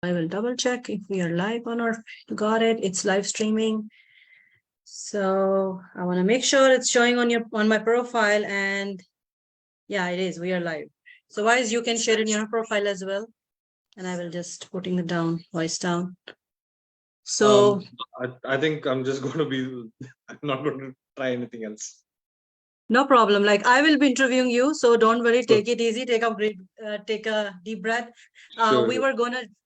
I will double check if we are live or not. Got it. It's live streaming. So I want to make sure it's showing on my profile, and yeah, it is. We are live. So Wise, you can share in your profile as well, and I will just putting it down, voice down. So I think I'm just going to be. I'm not going to try anything else. no problem. Like I will be interviewing you, so don't worry. Take it easy. Take a deep breath. Sure.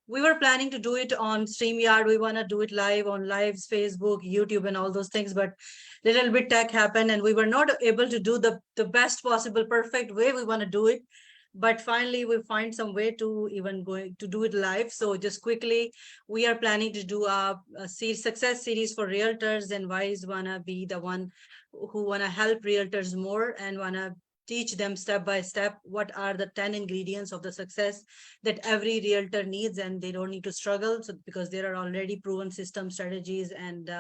We were planning to do it on StreamYard. We want to do it live on Lives, Facebook, YouTube, and all those things. But little bit tech happened, and we were not able to do the best possible, perfect way we want to do it. But finally, we find some way to even going to do it live. So just quickly, we are planning to do a success series for realtors, and Wise wanna be the one who want to help realtors more and want to teach them step by step what are the 10 ingredients of the success that every realtor needs, and they don't need to struggle. So because there are already proven system strategies and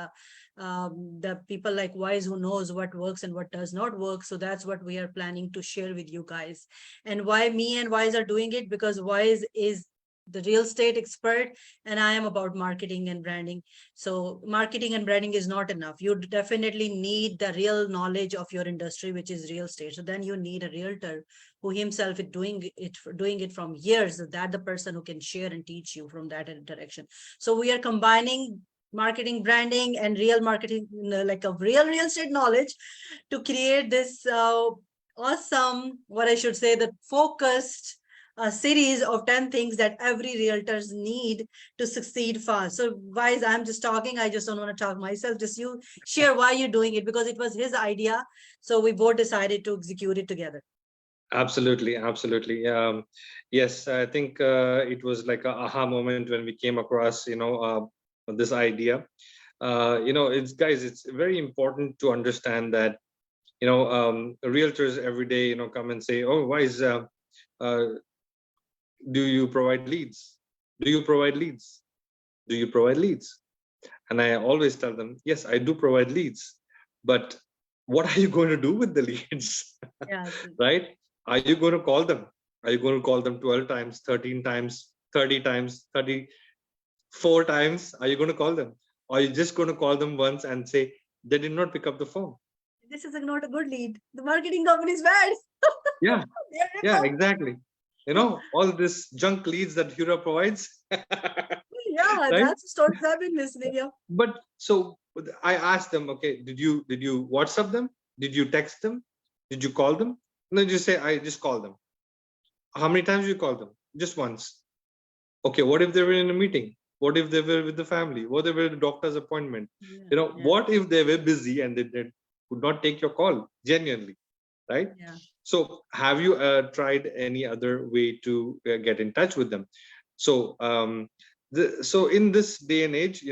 the people like Wise who knows what works and what does not work. So that's what we are planning to share with you guys. And why me and Wise are doing it, because Wise is the real estate expert and I am about marketing and branding. So marketing and branding is not enough. You definitely need the real knowledge of your industry, which is real estate. So then you need a realtor who himself is doing it from years. So that the person who can share and teach you from that direction. So we are combining marketing, branding, and real marketing, like a real estate knowledge, to create this awesome, what I should say, the focused a series of 10 things that every realtors need to succeed fast. So Wise, I'm just talking. I just don't want to talk myself. Just you share why you're doing it, because it was his idea. So we both decided to execute it together. Absolutely. Yes, I think it was like a aha moment when we came across, this idea. It's very important to understand that, realtors every day, come and say, oh, Wise, do you provide leads? Do you provide leads? Do you provide leads? And I always tell them, yes, I do provide leads, but what are you going to do with the leads? Yeah. Right? Are you going to call them? Are you going to call them 12 times, 13 times, 30 times, 34 times? Are you going to call them? Or are you just going to call them once and say, they did not pick up the phone? This is not a good lead. The marketing company is bad. Yeah. Yeah, exactly. All this junk leads that Huria provides. Yeah, right? that's the stories I've been listening. Yeah. But so I asked them, okay, did you WhatsApp them? Did you text them? Did you call them? No, just say, I just called them. How many times you call them? Just once. Okay, what if they were in a meeting? What if they were with the family? What if they were at a doctor's appointment? What if they were busy and they could not take your call genuinely, right? Yeah. So have you tried any other way to get in touch with them? So so in this day and age,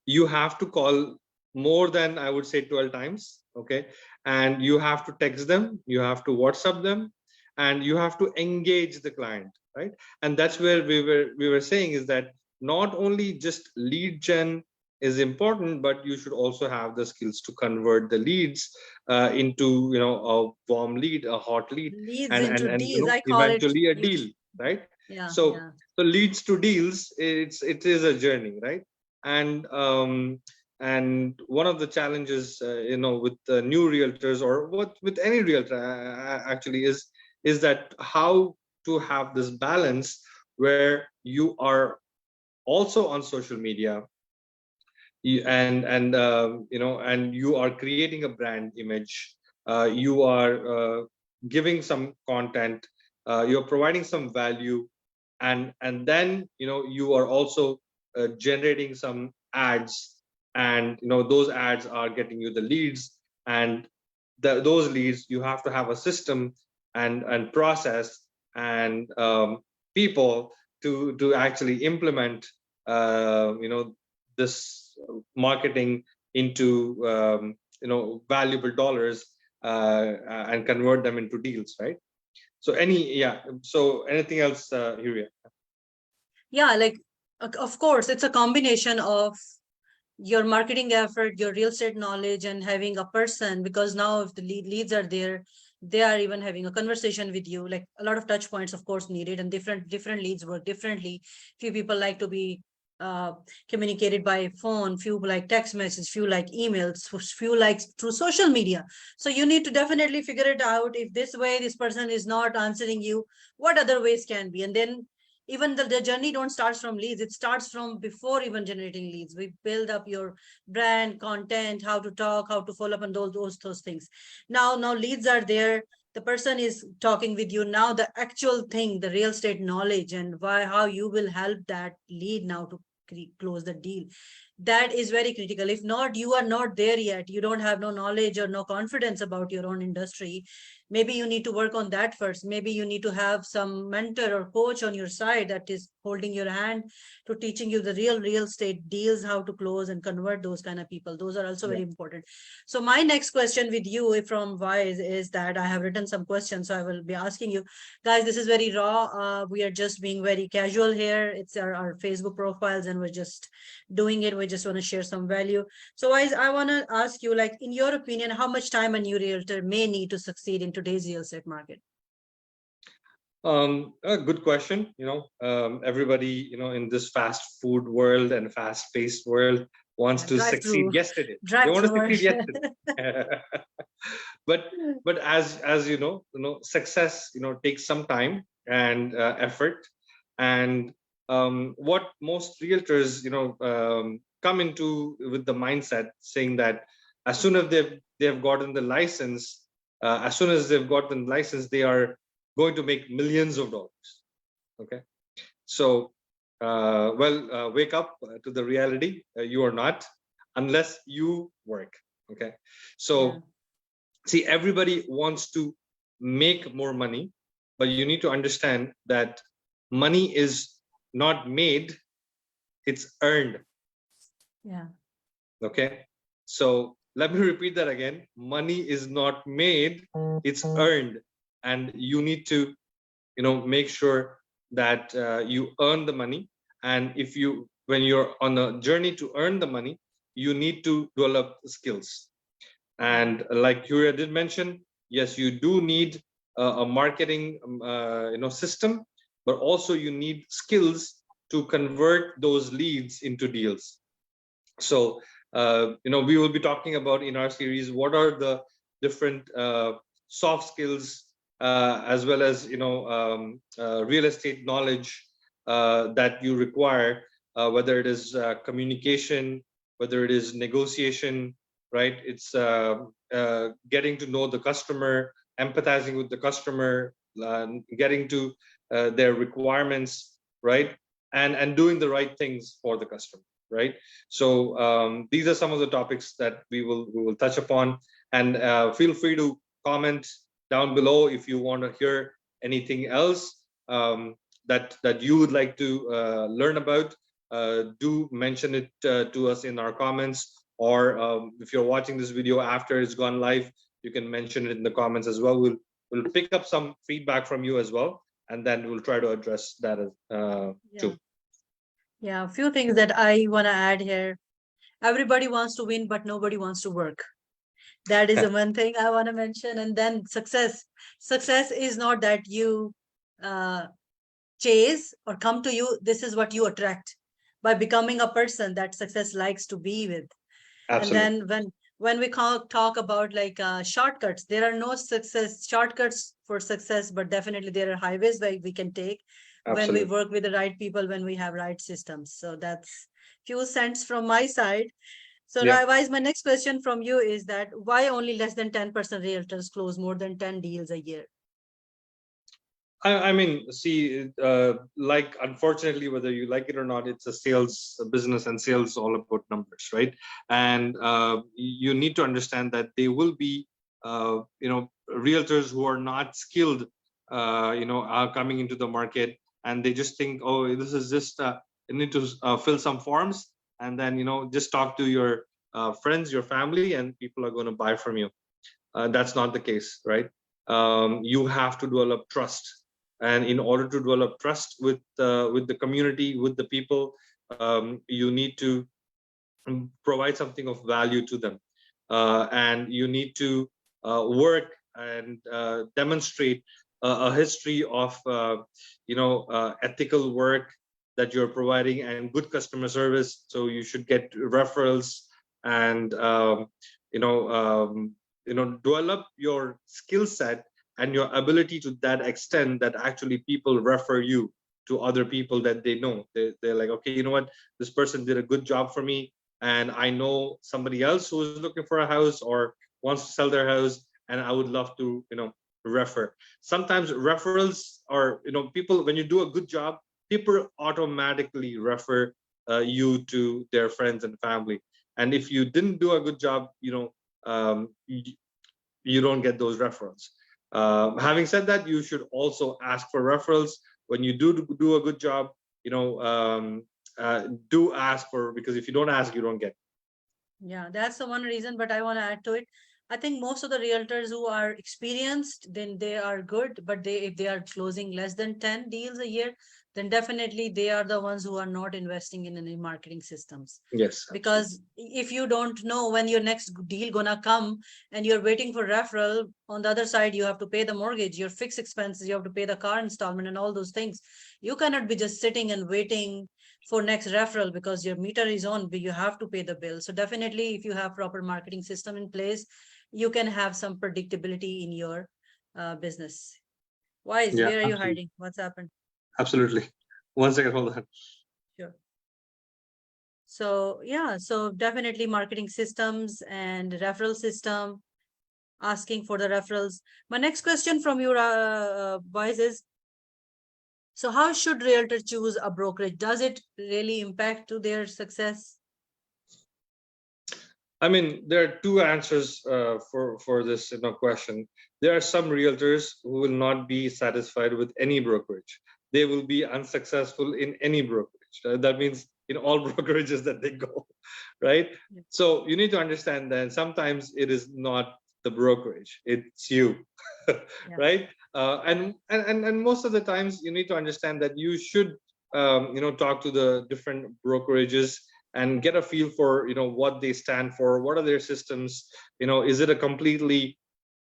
you have to call more than, I would say, 12 times. Okay. And you have to text them, you have to WhatsApp them, and you have to engage the client, right? And that's where we were saying is that not only just lead gen is important, but you should also have the skills to convert the leads into a warm lead, a hot lead, leads and into deals. I call eventually it a deal, right? Yeah. So yeah. so leads to deals, it is a journey, right? And one of the challenges with new realtors, or with any realtor actually, is that how to have this balance where you are also on social media, and you are creating a brand image, you are giving some content, you're providing some value, and then you are also generating some ads, and those ads are getting you the leads, and those leads, you have to have a system and process and people to actually implement this marketing into valuable dollars, and convert them into deals, right? So anything else, Huria? Yeah, like of course it's a combination of your marketing effort, your real estate knowledge, and having a person, because now if the leads are there, they are even having a conversation with you. Like a lot of touch points of course needed, and different leads work differently. Few people like to be communicated by phone, few like text message, few like emails, few like through social media. So you need to definitely figure it out. If this way this person is not answering you, what other ways can be? And then even the journey don't start from leads, it starts from before even generating leads. We build up your brand, content, how to talk, how to follow up, and those things. Now leads are there, the person is talking with you. Now the actual thing, the real estate knowledge, and why, how you will help that lead now to close the deal, that is very critical. If not, you are not there yet, you don't have no knowledge or no confidence about your own industry, maybe you need to work on that first. Maybe you need to have some mentor or coach on your side that is holding your hand to teaching you the real estate deals, how to close and convert those kind of people. Those are also Yeah. very important. So my next question with you from Wise is that I have written some questions, so I will be asking you guys. This is very raw. We are just being very casual here. It's our Facebook profiles, and we're just doing it. We just want to share some value. So Wise, I want to ask you, like, in your opinion, how much time a new realtor may need to succeed in today's real estate market? A good question. Everybody, in this fast food world and fast-paced world wants Yeah, to drive succeed through, yesterday. They drive want to through. succeed yesterday. but but as success takes some time and effort. And what most realtors come into with the mindset saying that as soon as they've gotten the license, as soon as they've gotten the license, they are going to make millions of dollars. Okay, so wake up to the reality. You are not, unless you work. Okay, so Yeah, see, everybody wants to make more money, but you need to understand that money is not made, it's earned. yeah, Okay, so let me repeat that again. Money is not made, it's earned. And you need to make sure that you earn the money. And if you when you're on a journey to earn the money, you need to develop skills. And like Huria did mention, yes, you do need a marketing system, but also you need skills to convert those leads into deals. So we will be talking about in our series what are the different soft skills, as well as real estate knowledge that you require, whether it is communication, whether it is negotiation, right? It's getting to know the customer, empathizing with the customer, getting to their requirements, right? And doing the right things for the customer, right? So these are some of the topics that we will touch upon. And feel free to comment down below if you want to hear anything else that you would like to learn about. Do mention it to us in our comments, or if you're watching this video after it's gone live, you can mention it in the comments as well. We'll pick up some feedback from you as well, and then we'll try to address that too. yeah. A few things that I want to add here. Everybody wants to win, but nobody wants to work. That is the one thing I want to mention. And then success. Success is not that you uh, chase or come to you. This is what you attract by becoming a person that success likes to be with. And Absolutely. then when we talk about like shortcuts, there are no success shortcuts for success, but definitely there are highways where we can take when we Absolutely. work with the right people, when we have right systems. So that's few cents from my side. So Yeah. Wise, my next question from you is that why only less than 10% realtors close more than 10 deals a year? I mean, see, like, unfortunately, whether you like it or not, it's a sales business, and sales all about numbers, right? And you need to understand that there will be, realtors who are not skilled, are coming into the market, and they just think, oh, this is just, you need to fill some forms, and then, just talk to your friends, your family, and people are going to buy from you. That's not the case, right? You have to develop trust, and in order to develop trust with the community, with the people, you need to provide something of value to them, and you need to work and demonstrate a history of ethical work that you're providing and good customer service. So you should get referrals and you know um, develop your skill set and your ability to that extent that actually people refer you to other people that they know. They're like, okay, you know what, this person did a good job for me, and I know somebody else who is looking for a house or wants to sell their house, and I would love to refer. Sometimes referrals are, people, when you do a good job, people automatically refer you to their friends and family. And if you didn't do a good job, you don't get those referrals. Having said that, you should also ask for referrals when you do a good job. Do ask for, because if you don't ask, you don't get. Yeah, that's the one reason, but I want to add to it. I think most of the realtors who are experienced, then they are good, but if they are closing less than 10 deals a year, then definitely they are the ones who are not investing in any marketing systems. Yes, absolutely. Because if you don't know when your next deal gonna come and you're waiting for referral, on the other side you have to pay the mortgage, your fixed expenses, you have to pay the car installment and all those things. You cannot be just sitting and waiting for next referral because your meter is on, but you have to pay the bill. So definitely, if you have proper marketing system in place, you can have some predictability in your business. Wise, Yeah, where are you absolutely. hiding? What's happened? Absolutely. One second, hold on. Sure. So yeah, so definitely marketing systems and referral system, asking for the referrals. My next question from you, Wise, is, so how should realtor choose a brokerage? Does it really impact to their success? I mean, there are two answers for this question. There are some realtors who will not be satisfied with any brokerage. They will be unsuccessful in any brokerage. That means in all brokerages that they go, right? Yeah. So you need to understand that sometimes it is not the brokerage; it's you, Yeah. right? And most of the times you need to understand that you should talk to the different brokerages and get a feel for what they stand for, what are their systems, is it a completely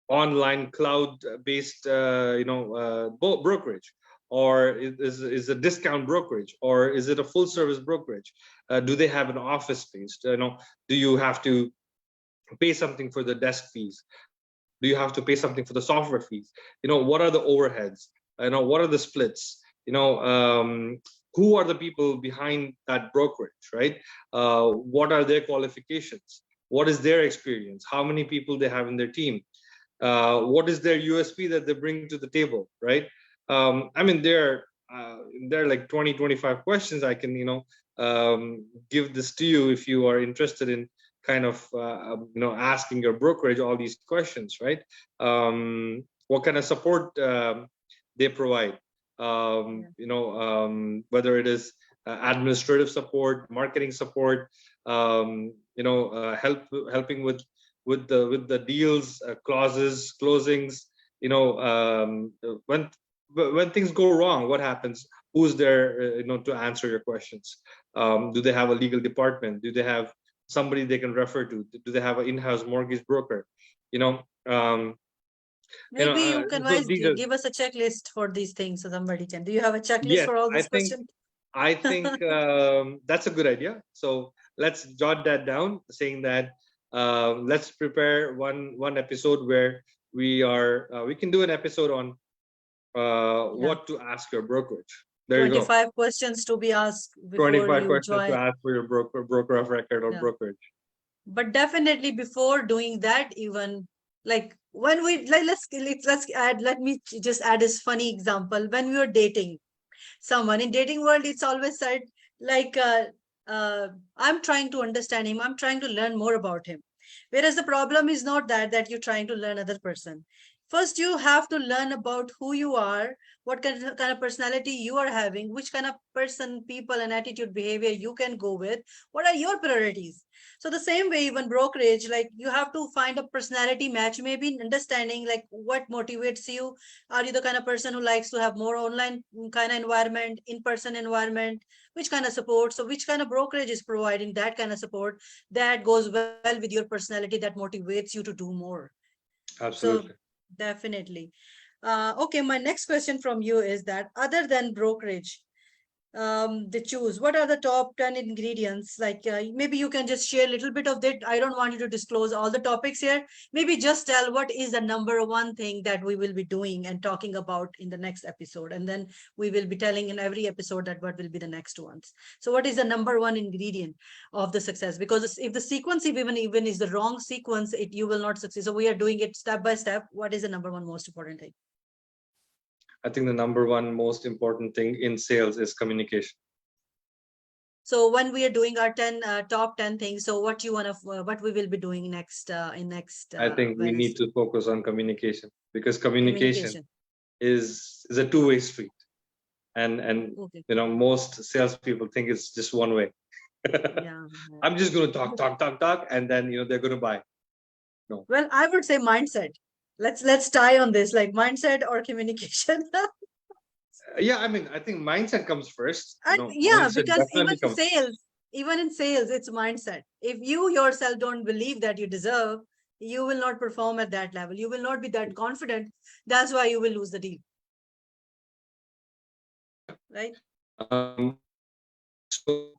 online cloud based brokerage, or is a discount brokerage, or is it a full service brokerage? Do they have an office space? Do you have to pay something for the desk fees? Do you have to pay something for the software fees? What are the overheads? What are the splits? Who are the people behind that brokerage, right? What are their qualifications? What is their experience? How many people they have in their team? What is their USP that they bring to the table, right? I mean, there are like 20, 25 questions I can give this to you if you are interested in kind of asking your brokerage all these questions, right? What kind of support they provide, whether it is administrative support, marketing support, helping with the deals, clauses, closings. When things go wrong, what happens? Who's there to answer your questions? Do they have a legal department? Do they have somebody they can refer to? Do they have an in-house mortgage broker? you know um, Maybe you can so Wise these are, give us a checklist for these things so somebody can. Do you have a checklist yes, for all i these think questions? I think that's a good idea. So let's jot that down, saying that let's prepare one episode where we can do an episode on Yeah. what to ask your brokerage. There you go. 25 questions to be asked before 25 you questions to join. ask for your broker of record or Yeah. brokerage. But definitely before doing that, even like when we like, let's add, let me just add this funny example. When we were dating someone in dating world, it's always said like I'm trying to understand him, I'm trying to learn more about him. Whereas the problem is not that you're trying to learn other person. First you have to learn about who you are, what kind of personality you are having, which kind of person, people and attitude, behavior you can go with, what are your priorities. So the same way, even brokerage, like you have to find a personality match, maybe understanding like what motivates you. Are you the kind of person who likes to have more online kind of environment, in-person environment, which kind of support? So which kind of brokerage is providing that kind of support that goes well with your personality, that motivates you to do more? So Absolutely. Definitely. Okay, my next question from you is that other than brokerage, they choose, what are the top 10 ingredients? Like maybe you can just share a little bit of that. I don't want you to disclose all the topics here. Maybe just tell what is the number one thing that we will be doing and talking about in the next episode. And then we will be telling in every episode that what will be the next ones. So what is the number one ingredient of the success? Because if the sequence even is the wrong sequence, you will not succeed. So we are doing it step by step. What is the number one most important thing? I think the number one most important thing in sales is communication. So when we are doing our 10 top 10 things, so what you want to what we will be doing next in next I think we need Wednesday? to focus on communication, because communication Communication. is a two-way street, and Okay. most salespeople think it's just one way. Yeah. I'm just going to talk, and then they're going to buy. No. Well, I would say mindset. Let's tie on this, like mindset or communication. Yeah, I mean, I think mindset comes first. And yeah, Mindset because definitely comes. even in sales, it's mindset. If you yourself don't believe that you deserve, you will not perform at that level. You will not be that confident. That's why you will lose the deal. Right? So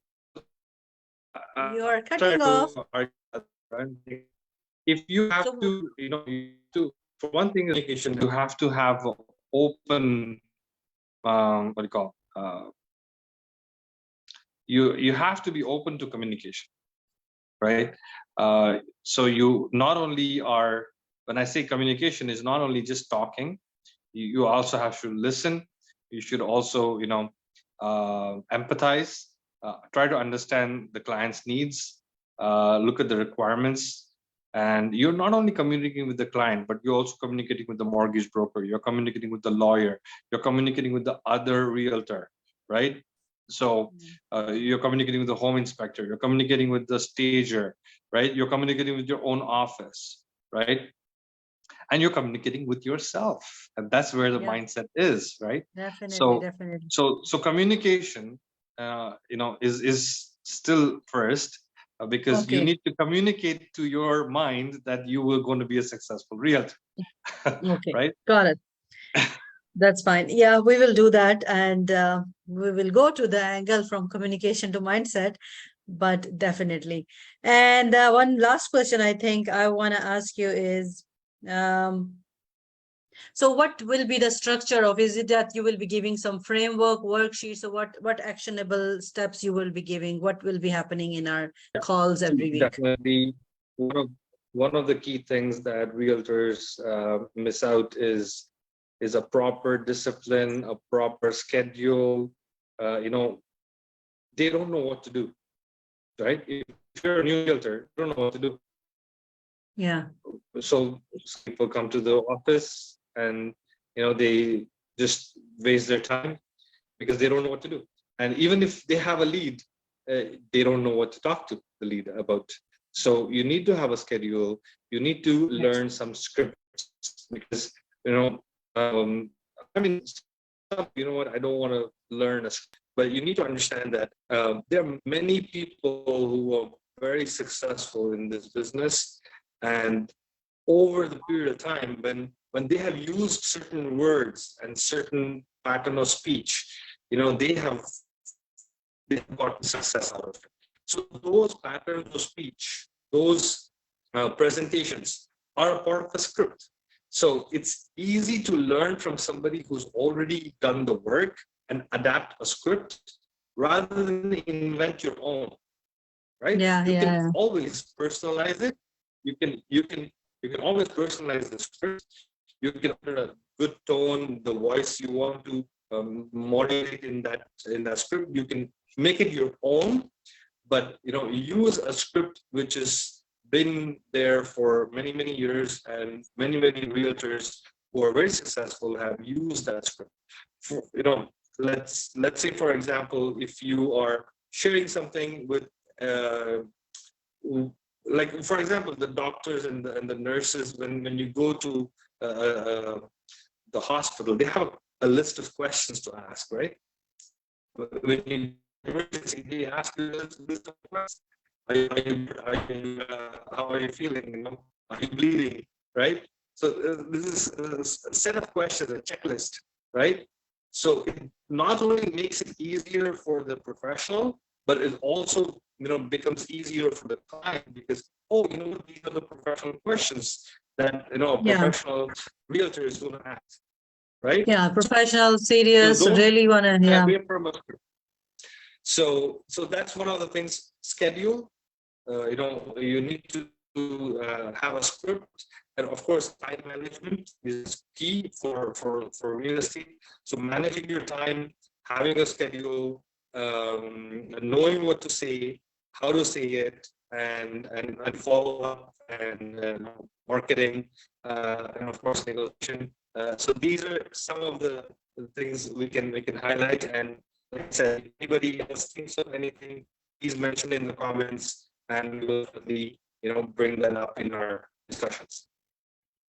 You are try cutting to off. if you have So to, for one thing, communication, you have to have open, what do you call, you have to be open to communication, right? So you not only are, when I say communication, is not only just talking, you also have to listen. You should also, empathize, try to understand the client's needs, look at the requirements. And you're not only communicating with the client, but you're also communicating with the mortgage broker, you're communicating with the lawyer, you're communicating with the other realtor, right? So you're communicating with the home inspector, you're communicating with the stager, right? You're communicating with your own office, right? And you're communicating with yourself, and that's where the yeah, mindset is, right? definitely, So definitely. so communication, is still first, because you Okay. need to communicate to your mind that you were going to be a successful realtor. Okay. Right? Got it. That's fine. Yeah, we will do that. And we will go to the angle from communication to mindset, but definitely. And one last question I think I want to ask you is um, so what will be the structure of, is it that you will be giving some framework, worksheets, or what actionable steps you will be giving? What will be happening in our calls every week? Definitely, one of the key things that realtors miss out is a proper discipline, a proper schedule. They don't know what to do, right? If you're a new realtor, you don't know what to do. Yeah. So people come to the office, and they just waste their time because they don't know what to do. And even if they have a lead, they don't know what to talk to the lead about. So you need to have a schedule. You need to learn some scripts, because um, I mean, what, I don't want to learn a script, but you need to understand that there are many people who are very successful in this business, and over the period of time, when they have used certain words and certain pattern of speech, they have gotten success out of it. So those patterns of speech, those presentations are a part of the script. So it's easy to learn from somebody who's already done the work and adapt a script rather than invent your own. Right? Yeah, You can yeah. always personalize it. You can always personalize the script. You can put a good tone, the voice you want to modulate in that script. You can make it your own, but use a script which has been there for many years, and many realtors who are very successful have used that script. For, let's say, for example, if you are sharing something with like, for example, the doctors and the nurses, when you go to the hospital, they have a list of questions to ask, right? When you emergency, they ask you this list of questions. How are you feeling? Are you bleeding? Right? So this is a set of questions, a checklist, right? So it not only makes it easier for the professional, but it also becomes easier for the client, because these are the professional questions that a Yeah. professional realtor is going to ask, right? Yeah, professional, So serious, don't really want to, yeah. wait for a month. So that's one of the things. Schedule. You need to have a script, and of course time management is key for real estate. So managing your time, having a schedule, knowing what to say, how to say it, and follow up, and marketing, and of course negotiation. So these are some of the things we can highlight. And like I said, if anybody else thinks of anything, please mention in the comments, and we will definitely, bring that up in our discussions.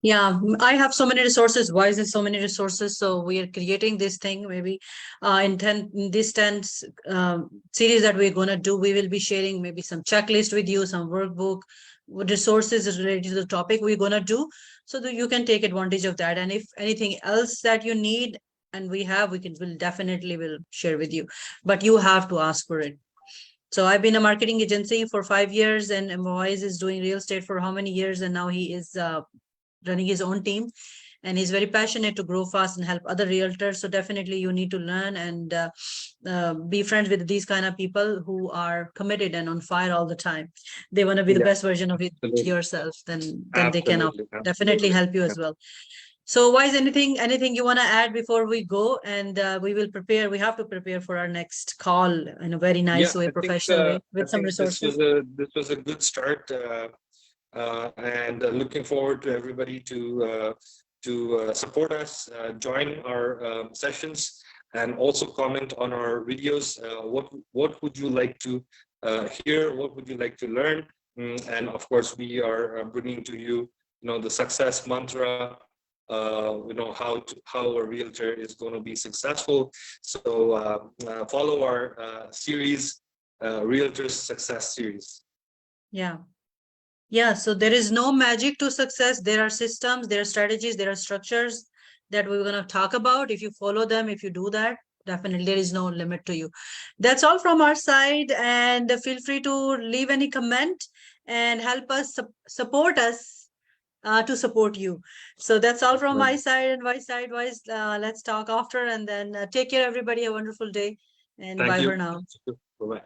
Yeah, I have so many resources. Wise is so many resources. So we are creating this thing. Maybe in this 10 series that we're going to do, we will be sharing maybe some checklist with you, some workbook, what resources is related to the topic we're going to do, so that you can take advantage of that. And if anything else that you need and we'll definitely will share with you. But you have to ask for it. So I've been a marketing agency for 5 years, and Wise is doing real estate for how many years? And now he is running his own team, and he's very passionate to grow fast and help other realtors. So definitely you need to learn and be friends with these kind of people who are committed and on fire all the time. They want to be the best version of yourself. Then they can definitely help you as well. So Wise, anything you want to add before we go? And we will prepare. We have to prepare for our next call in a very nice way, professional way, with some resources. This was a good start. And looking forward to everybody to support us, join our sessions, and also comment on our videos. What would you like to hear? What would you like to learn? And of course, we are bringing to you, the success mantra. How a realtor is going to be successful. So follow our series, Realtors Success Series. Yeah. Yeah, so there is no magic to success. There are systems, there are strategies, there are structures that we're going to talk about. If you follow them, if you do that, definitely there is no limit to you. That's all from our side, and feel free to leave any comment and help us support us to support you. So that's all from my side and Wise side. Wise, let's talk after, and then take care, everybody. A wonderful day, and bye for now. Bye-bye.